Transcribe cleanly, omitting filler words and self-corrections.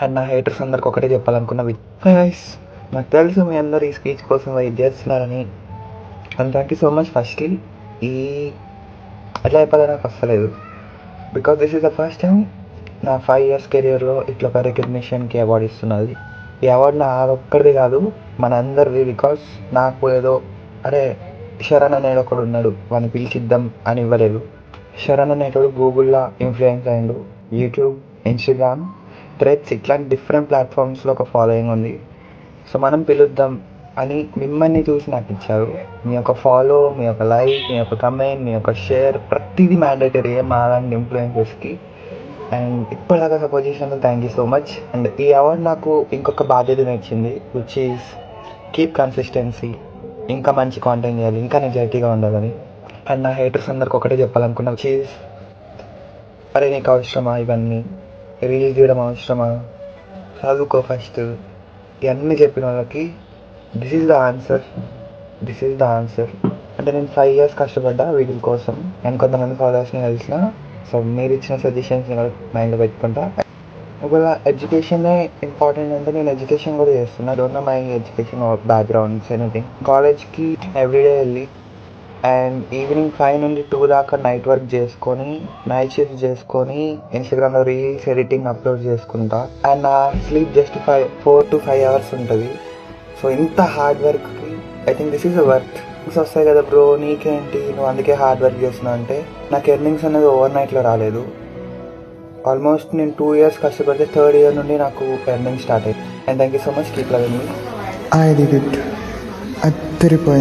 And నా haters అందరికి ఒకటే చెప్పాలనుకున్న గైస్, నాకు తెలుసు మీ అందరు ఈ స్పీచ్ కోసం వెయిట్ చేస్తున్నారని. And thank you so much. Firstly ఈ ఎట్లా చెప్పాలో నాకు వస్తలేదు, because this is the first time నా 5 years కెరియర్లో ఇట్లా ఒక రికగ్నిషన్కి అవార్డు ఇస్తున్నది. ఈ అవార్డు నా ఒక్కడిది కాదు, మన అందరిది. బికాస్ నాకు ఏదో అరే శరణ్ అనేడు ఒకడు ఉన్నాడు వాడిని పిలిచిద్దాం అని ఇవ్వలేదు. శరణ్ అనేటోడు గూగుల్లో ఇన్ఫ్లుయెన్స్ అయ్యిండు, యూట్యూబ్, ఇన్స్టాగ్రామ్, థ్రెడ్స్ ఇట్లాంటి డిఫరెంట్ ప్లాట్ఫామ్స్లో ఒక ఫాలోయింగ్ ఉంది. సో మనం పిలుద్దాం అని మిమ్మల్ని చూసి నాకు ఇచ్చారు. మీ యొక్క ఫాలో, మీ యొక్క లైక్, మీ యొక్క కమెంట్, మీ యొక్క షేర్ ప్రతిదీ మ్యాండేటరీ మా లాంటి ఇన్ఫ్లుయెన్సెస్కి. అండ్ ఇప్పటిదాకా సపోర్ట్ చేసినందుకు thank you so much. And ఈ అవార్డు నాకు ఇంకొక బాధ్యతను ఇచ్చింది, విచ్ ఈస్ కీప్ కన్సిస్టెన్సీ. ఇంకా మంచి కాంటెంట్ చేయాలి, ఇంకా నిజాయితీగా ఉండాలని. అండ్ నా హేటర్స్ అందరికి ఒకటే చెప్పాలనుకున్నా, విచ్ ఈస్ అరే నీకు అవసరమా ఇవన్నీ, రీల్స్ చేయడం అవసరమా, చదువుకో ఫస్ట్, ఇవన్నీ చెప్పిన వాళ్ళకి దిస్ ఈజ్ ద ఆన్సర్. అంటే నేను 5 years కష్టపడ్డా వీటి కోసం. నేను కొంతమంది ఫాలోవర్స్ని కలిసిన. సో మీరు ఇచ్చిన సజెషన్స్ని కూడా మైండ్లో పెట్టుకుంటా. ఒకవేళ ఎడ్యుకేషనే ఇంపార్టెంట్ అంటే నేను ఎడ్యుకేషన్ కూడా చేస్తున్నా. Don't know my education backgrounds anything. కాలేజ్కి ఎవ్రీడే వెళ్ళి అండ్ ఈవినింగ్ 5 నుండి 2 దాకా నైట్ వర్క్ చేసుకొని, నైట్ షిఫ్ట్ చేసుకొని, ఇన్స్టాగ్రామ్లో రీల్స్ ఎడిటింగ్ అప్లోడ్ చేసుకుంటా. అండ్ నా స్లీప్ జస్ట్ 4 to 5 hours ఉంటుంది. సో ఇంత హార్డ్ వర్క్కి I think this is a worth. వస్తాయి కదా బ్రో నీకేంటి నువ్వు అందుకే హార్డ్ వర్క్ చేస్తున్నావు అంటే, నాకు ఎర్నింగ్స్ అనేది ఓవర్ నైట్లో రాలేదు. ఆల్మోస్ట్ నేను 2 years కష్టపడితే 3rd year నుండి నాకు ఎర్నింగ్ స్టార్ట్ అయ్యింది. And thank you so much, keep loving me. I did it. అద్దరిపోయింది.